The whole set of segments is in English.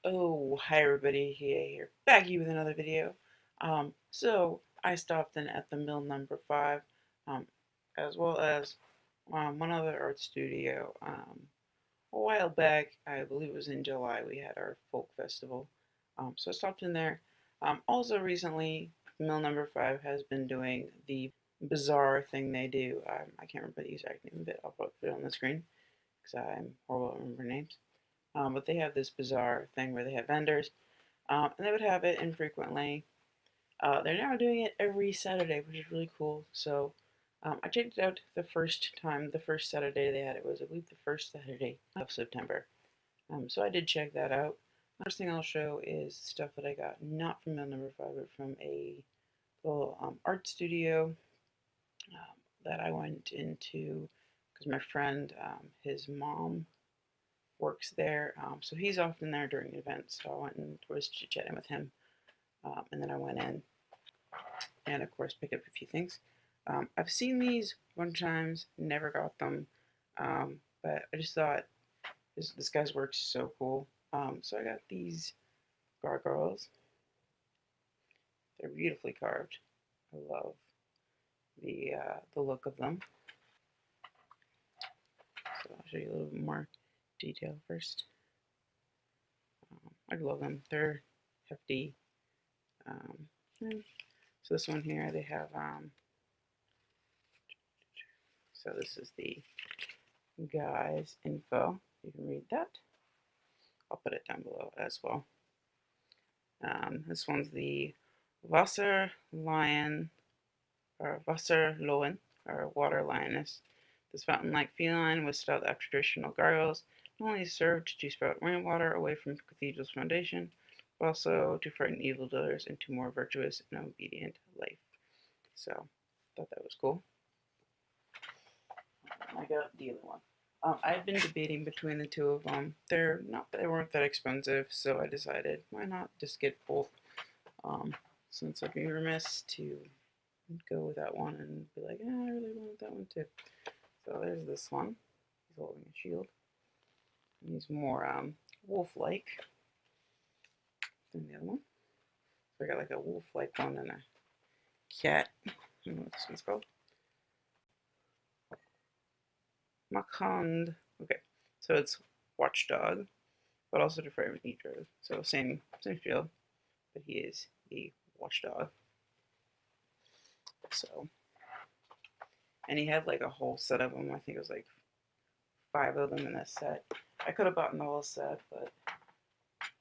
Oh, hi everybody, here, back here with another video. So I stopped in at the mill number 5, um, as well as one other art studio. A while back, I believe it was in July, we had our folk festival. So I stopped in there. Also recently, mill number 5 has been doing the bazaar thing they do. I can't remember the exact name of it. I'll put it on the screen because I'm horrible at remembering names. But they have this bizarre thing where they have vendors, and they would have it infrequently. They're now doing it every Saturday, which is really cool. So I checked it out the first time. The first Saturday they had it was, I believe, the first Saturday of September. So I did check that out. First thing I'll show is stuff that I got not from Mill Number 5, but from a little art studio that I went into because my friend, his mom works there, so he's often there during events. So I went and was chit-chatting with him, and then I went in and, of course, picked up a few things. I've seen these one times, never got them, but I just thought this guy's work is so cool. So I got these gargoyles. They're beautifully carved. I love the look of them. So I'll show you a little bit more detail first. I love them. They're hefty. So this one here, they have, so this is the guy's info. You can read that. I'll put it down below as well. This one's the Wasser Lion, or Wasserlohen, or water lioness. This fountain-like feline was styled after traditional gargoyles, not only served to spout rainwater away from the cathedral's foundation, but also to frighten evildoers into more virtuous and obedient life. So, I thought that was cool. I got the other one. I've been debating between the two of them. They weren't that expensive, so I decided why not just get both. Since I'd be remiss to go with that one and be like, I really wanted that one too. So there's this one. He's holding a shield. And he's more wolf-like than the other one. So I got like a wolf-like one and a cat. I don't know what this one's called. Makand. Okay, so it's watchdog, but also to frighten evildoers. So same field, but he is a watchdog. So, and he had like a whole set of them. I think it was like 5 of them in this set. I could have bought the whole set, but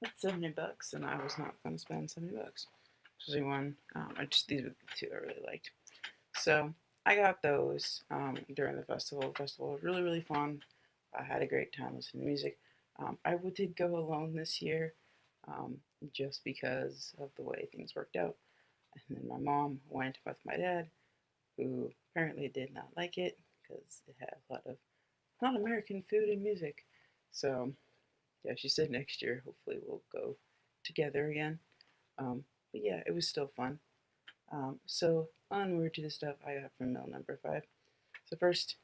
that's $70, and I was not going to spend $70. Especially when these were the two I really liked. So I got those during the festival. The festival was really fun. I had a great time listening to music. I did go alone this year, just because of the way things worked out. And then my mom went with my dad, who apparently did not like it because it had a lot of non-American food and music. So yeah, she said next year hopefully we'll go together again. But yeah, it was still fun. So onward to the stuff I got from mill number 5. So first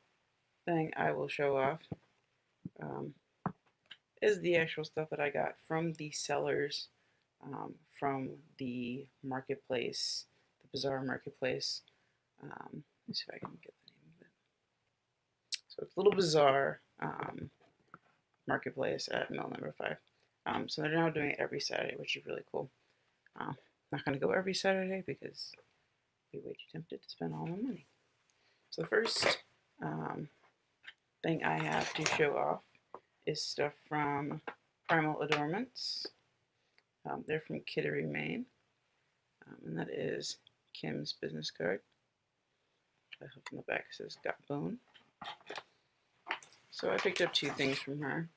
thing I will show off um, is the actual stuff that I got from the sellers from the marketplace, the Bazaar Marketplace. Let's see if I can get the name of it. So it's a Little Bazaar Marketplace at mill number 5. So they're now doing it every Saturday, which is really cool. Not going to go every Saturday because I'd be way too tempted to spend all my money. So the first thing I have to show off is stuff from Primal Adornments. They're from Kittery, Maine, and that is Kim's business card. I hope on the back it says "Got Bone." So I picked up 2 things from her.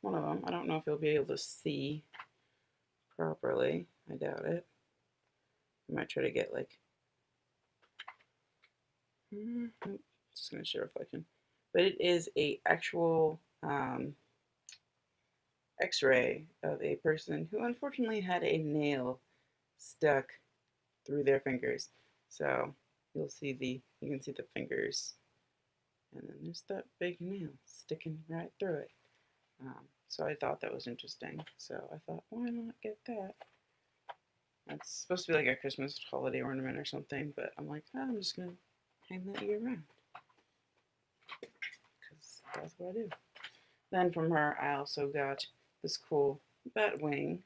One of them, I don't know if you'll be able to see properly. I doubt it. I might try to get like, just gonna show reflection, but it is a actual X-ray of a person who unfortunately had a nail stuck through their fingers. So you can see the fingers, and then there's that big nail sticking right through it. So I thought that was interesting. So I thought, why not get that? It's supposed to be like a Christmas holiday ornament or something, but I'm like, oh, I'm just going to hang that year round. Because that's what I do. Then from her, I also got this cool bat wing,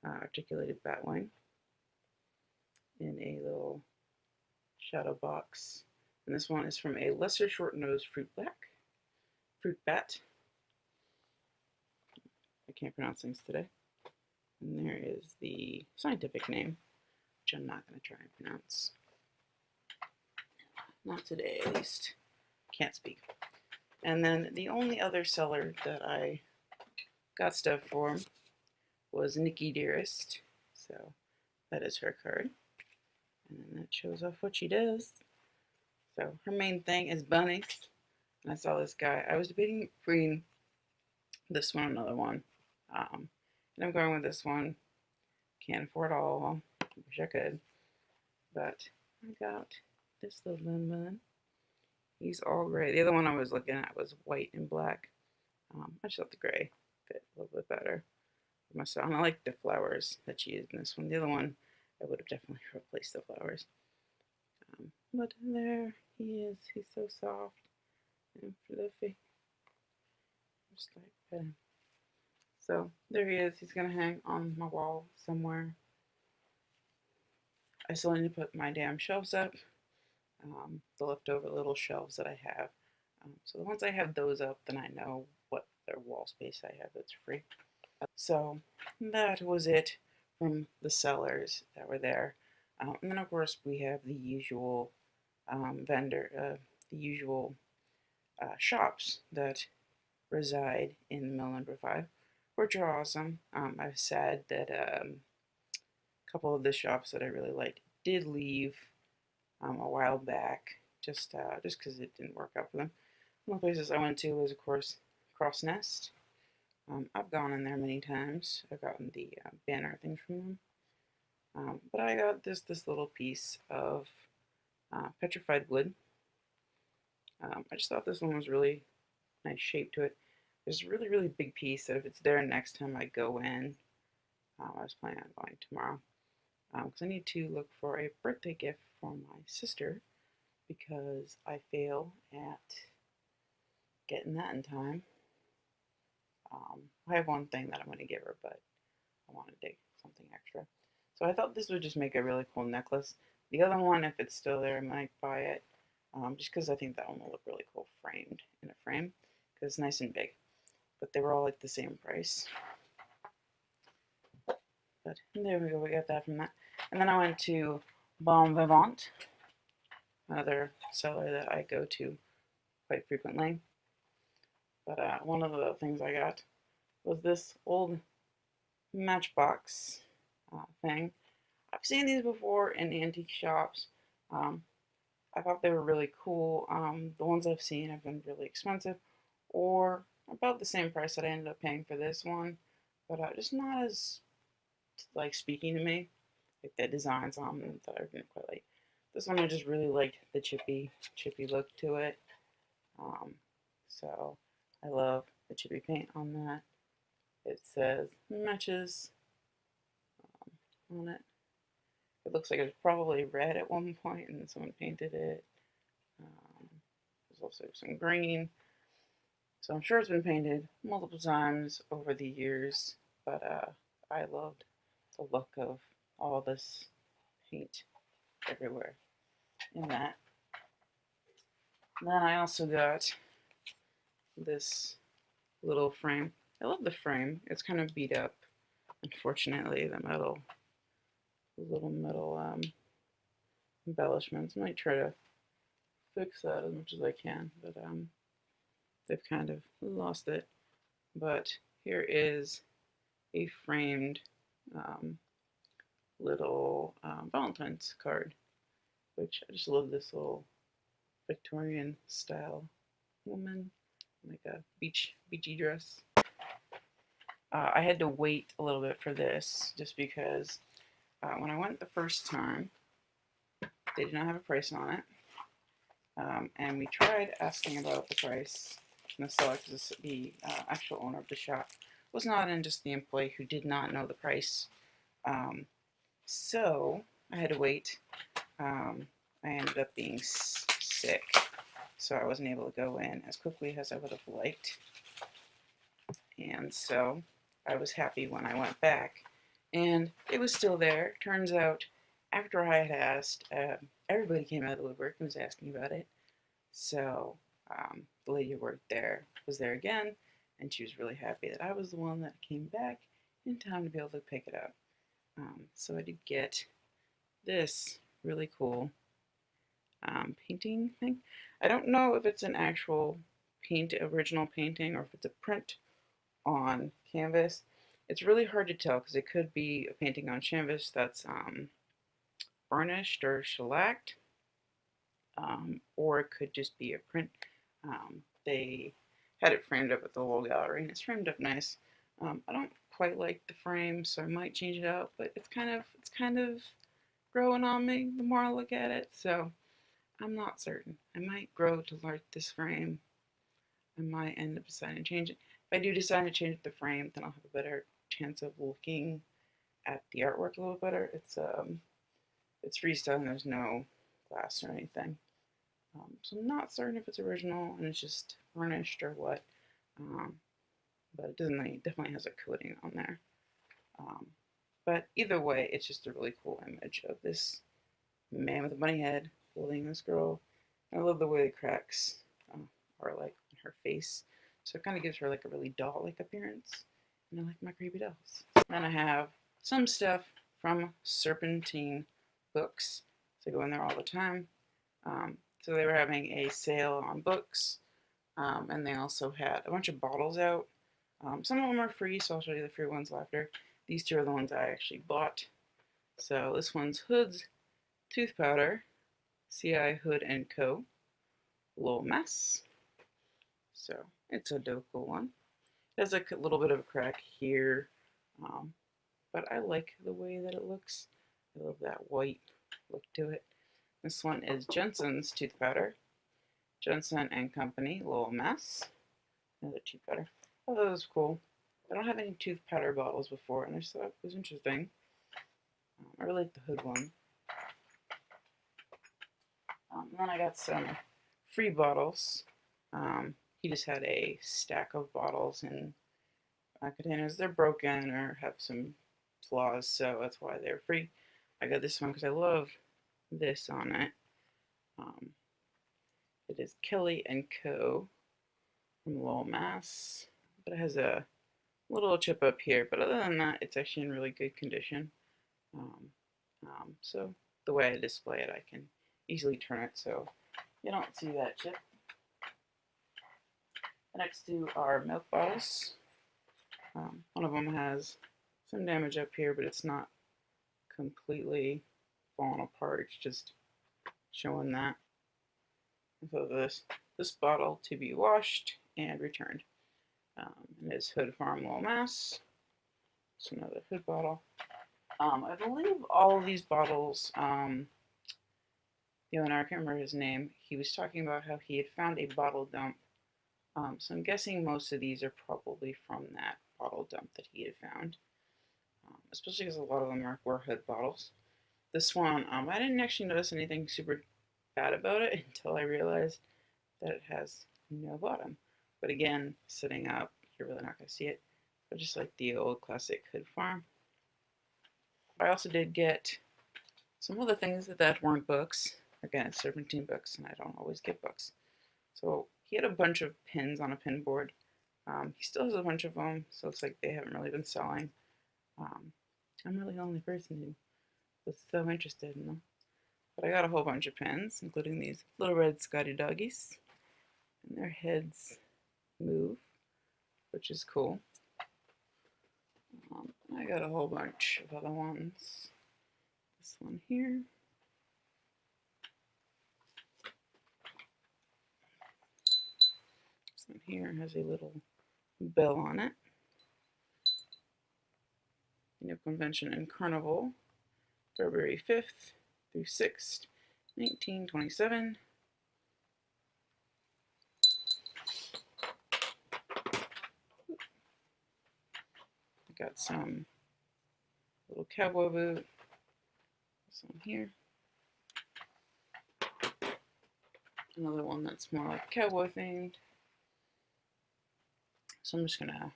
articulated bat wing, in a little shadow box. And this one is from a lesser short-nosed fruit bat. I can't pronounce things today. And there is the scientific name, which I'm not going to try and pronounce. Not today, at least. Can't speak. And then the only other seller that I got stuff for was Nikki Dearest. So that is her card. And then that shows off what she does. So her main thing is bunnies. And I saw this guy. I was debating between this one and another one. And I'm going with this one. Can't afford all of them. Wish I could. But I got this little bun. He's all gray. The other one I was looking at was white and black. I just thought the gray fit a little bit better for myself. And I like the flowers that she used in this one. The other one, I would have definitely replaced the flowers. But there he is. He's so soft and fluffy. Just like that. So there he is. He's going to hang on my wall somewhere. I still need to put my damn shelves up. The leftover little shelves that I have. So once I have those up, then I know what their wall space I have that's free. So that was it from the sellers that were there. And then of course we have the usual shops that reside in Mill Number 5, which are awesome. I've said that a couple of the shops that I really liked did leave a while back, just because it didn't work out for them. One of the places I went to was, of course, Cross Nest. I've gone in there many times. I've gotten the banner things from them. But I got this little piece of petrified wood. I just thought this one was really nice shape to it. There's a really, really big piece that if it's there next time I go in, I was planning on going tomorrow. Because I need to look for a birthday gift for my sister because I fail at getting that in time. I have one thing that I'm going to give her, but I want to dig something extra. So I thought this would just make a really cool necklace. The other one, if it's still there, I might buy it. Just because I think that one will look really cool framed in a frame. Because it's nice and big. But they were all like the same price. But there we go, we got that from that. And then I went to Bon Vivant, another seller that I go to quite frequently. But one of the things I got was this old matchbox thing. I've seen these before in antique shops. I thought they were really cool. The ones I've seen have been really expensive, or about the same price that I ended up paying for this one, but just not as like speaking to me. Like the designs on them that I didn't quite like. This one I just really liked the chippy look to it. So I love the chippy paint on that. It says matches on it. It looks like it was probably red at one point and someone painted it. There's also some green. So I'm sure it's been painted multiple times over the years, but I loved the look of all this paint everywhere in that. Then I also got this little frame. I love the frame. It's kind of beat up, unfortunately, the little metal embellishments. I might try to fix that as much as I can, but they've kind of lost it. But here is a framed little Valentine's card, which I just love this little Victorian style woman, like a beachy dress. I had to wait a little bit for this just because when I went the first time, they did not have a price on it. And we tried asking about the price from the seller because the actual owner of the shop was not in, just the employee who did not know the price. So I had to wait. I ended up being sick, so I wasn't able to go in as quickly as I would have liked. And so I was happy when I went back, and it was still there. Turns out, after I had asked, everybody came out of the woodwork and was asking about it. So the lady who worked there was there again, and she was really happy that I was the one that came back in time to be able to pick it up. So I did get this really cool painting thing. I don't know if it's an actual original painting, or if it's a print on canvas. It's really hard to tell because it could be a painting on canvas that's varnished or shellacked, or it could just be a print. They had it framed up at the Lowell Gallery, and it's framed up nice. I don't quite like the frame, so I might change it out, but it's kind of growing on me the more I look at it, so I'm not certain. I might grow to like this frame. I might end up deciding to change it. If I do decide to change the frame, then I'll have a better chance of looking at the artwork a little better. It's freestyle, there's no glass or anything. So I'm not certain if it's original and it's just varnished or what. But it definitely has a coating on there. But either way, it's just a really cool image of this man with a bunny head holding this girl. I love the way the cracks are like on her face. So it kind of gives her like a really doll-like appearance. And I like my creepy dolls. Then I have some stuff from Serpentine Books. So I go in there all the time. So they were having a sale on books. And they also had a bunch of bottles out. Some of them are free, so I'll show you the free ones after. These two are the ones I actually bought. So this one's Hood's Tooth Powder, CI Hood & Co. Lowell Mess. So it's a dope one. It has a little bit of a crack here, but I like the way that it looks. I love that white look to it. This one is Jensen's Tooth Powder, Jensen & Company, Lowell Mess. Another tooth powder. Oh, that was cool. I don't have any tooth powder bottles before, and I just thought it was interesting. I really like the Hood one. And then I got some free bottles. He just had a stack of bottles in containers. They're broken or have some flaws, so that's why they're free. I got this one because I love this on it. It is Kelly & Co. from Lowell, Mass. But it has a little chip up here, but other than that, it's actually in really good condition. So the way I display it, I can easily turn it so you don't see that chip. The next two are milk bottles. One of them has some damage up here, but it's not completely falling apart. It's just showing that. So this bottle to be washed and returned. And it's Hood Farm, Lowell, Mass. It's another Hood bottle. I believe all of these bottles, the owner, I can't remember his name, he was talking about how he had found a bottle dump. So I'm guessing most of these are probably from that bottle dump that he had found. Especially because a lot of them were Hood bottles. This one, I didn't actually notice anything super bad about it until I realized that it has no bottom. But again, sitting up, you're really not going to see it. But just like the old classic Hood Farm. I also did get some other things that weren't books. Again, it's Serpentine Books, and I don't always get books. So he had a bunch of pins on a pin board. He still has a bunch of them, so it's like they haven't really been selling. I'm really the only person who was so interested in them. But I got a whole bunch of pins, including these little red Scotty doggies. And their heads move, which is cool. I got a whole bunch of other ones. This one here. This one here has a little bell on it. Annual Convention and Carnival, February 5th through 6th, 1927. got some little cowboy boot. This one here. Another one that's more like cowboy themed. So I'm just gonna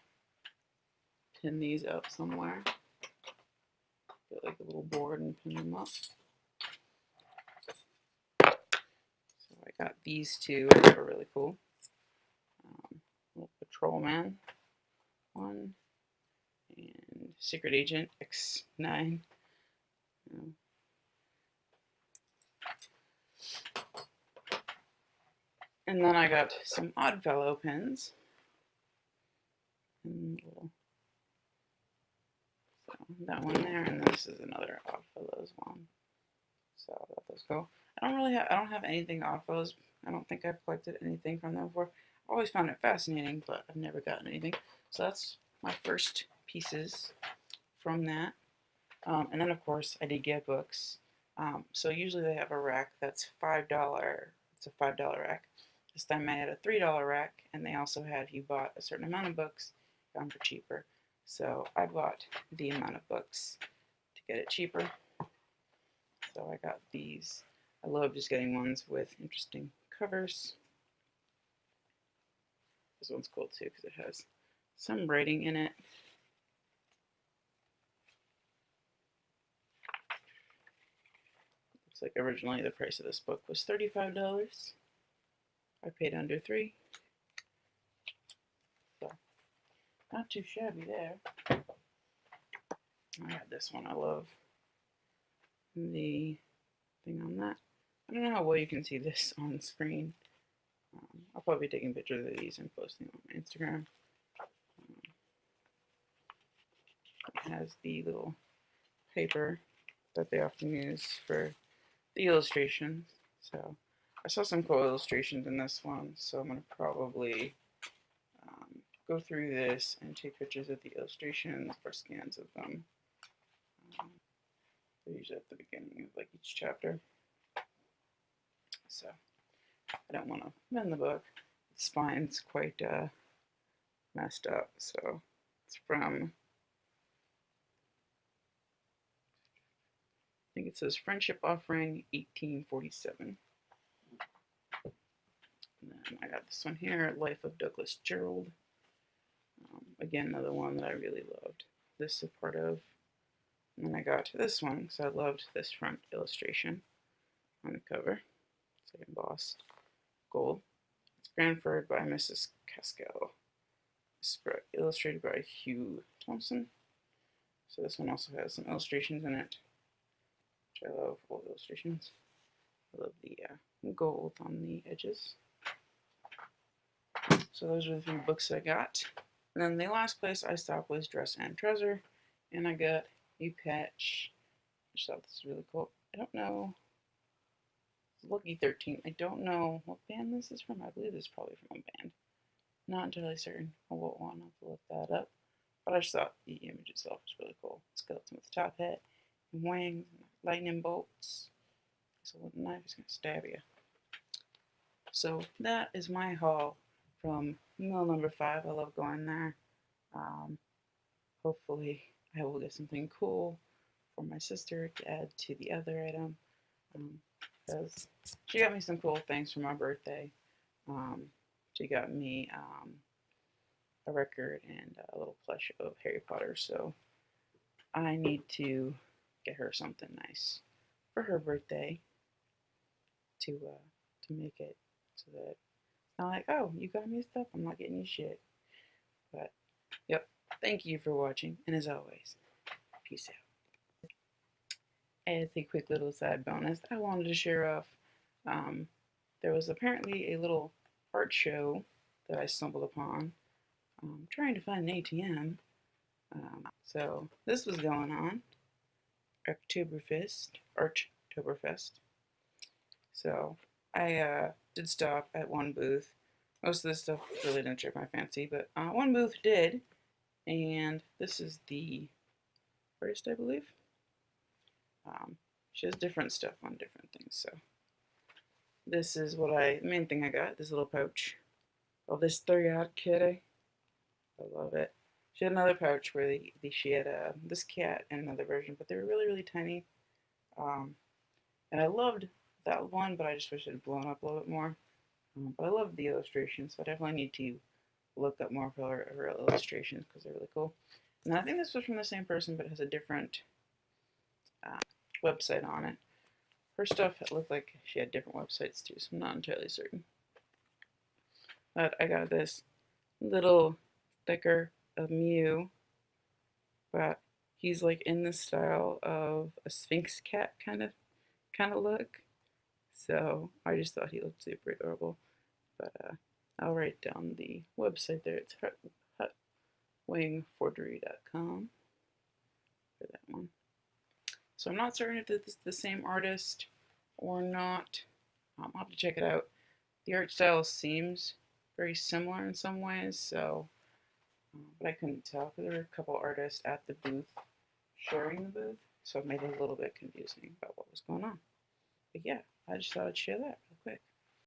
pin these up somewhere. Get like a little board and pin them up. So I got these two that are really cool. Little patrolman one and secret agent X9. And then I got some Oddfellow pins. And so that one there, and this is another Oddfellows one. So I'll let those go. I don't have anything Oddfellows. I don't think I've collected anything from them before. I always found it fascinating, but I've never gotten anything. So that's my first pieces from that. And then of course I did get books. So usually they have a rack that's $5. It's a $5 rack. This time I had a $3 rack, and they also had, if you bought a certain amount of books, gone for cheaper. So I bought the amount of books to get it cheaper. So I got these. I love just getting ones with interesting covers. This one's cool too because it has some writing in it. Looks like originally the price of this book was $35. I paid under $3. So not too shabby there. I got this one. I love the thing on that. I don't know how well you can see this on screen. I'll probably be taking pictures of these and posting on my Instagram. It has the little paper that they often use for the illustrations. So I saw some cool illustrations in this one, so I'm going to probably go through this and take pictures of the illustrations or scans of them. They're usually at the beginning of like each chapter. So I don't want to bend the book. The spine's quite messed up, so it's from, I think it says Friendship Offering 1847. And then I got this one here, Life of Douglas Gerald. Again, another one that I really loved. This is part of. And then I got this one because I loved this front illustration on the cover. It's like embossed gold. It's Granford by Mrs. Gaskell. Illustrated by Hugh Thompson. So this one also has some illustrations in it, which I love, old illustrations. I love the gold on the edges. So those are the 3 books I got. And then the last place I stopped was Dress and Treasure, and I got a patch. I just thought this was really cool. I don't know. Lucky 13. I don't know what band this is from. I believe this is probably from a band. Not entirely certain of what one. I'll have to look that up. But I just thought the image itself was really cool. Skeleton with a top hat and wings, and lightning bolts. So with a knife is going to stab you. So that is my haul from mill number 5. I love going there. Hopefully I will get something cool for my sister to add to the other item. Because she got me some cool things for my birthday. She got me a record and a little plush of Harry Potter, so I need to get her something nice for her birthday to make it so that it's not like, oh, you got me stuff, I'm not getting you shit. But yep, thank you for watching, and as always, peace out. As a quick little side bonus, I wanted to share off, there was apparently a little art show that I stumbled upon trying to find an ATM. So this was going on, Oktoberfest. So I did stop at one booth. Most of this stuff really didn't take my fancy, but one booth did, and this is the first, I believe. She has different stuff on different things, so this is what the main thing I got, this little pouch of this 3-aught kitty. I love it. She had another pouch where she had this cat and another version, but they were really, really tiny. Um, and I loved that one, but I just wish it had blown up a little bit more. But I love the illustrations, so I definitely need to look up more of her illustrations because they're really cool. And I think this was from the same person, but it has a different uh, website on it. Her stuff looked like she had different websites too, so I'm not entirely certain. But I got this little sticker of Mew, but he's like in the style of a Sphinx cat kind of look. So I just thought he looked super adorable. But I'll write down the website there. It's hutwingforgery.com for that one. So I'm not certain if it's the same artist or not. I'll have to check it out. The art style seems very similar in some ways, so but I couldn't tell because there were a couple artists at the booth sharing the booth, so it made it a little bit confusing about what was going on. But yeah, I just thought I'd share that.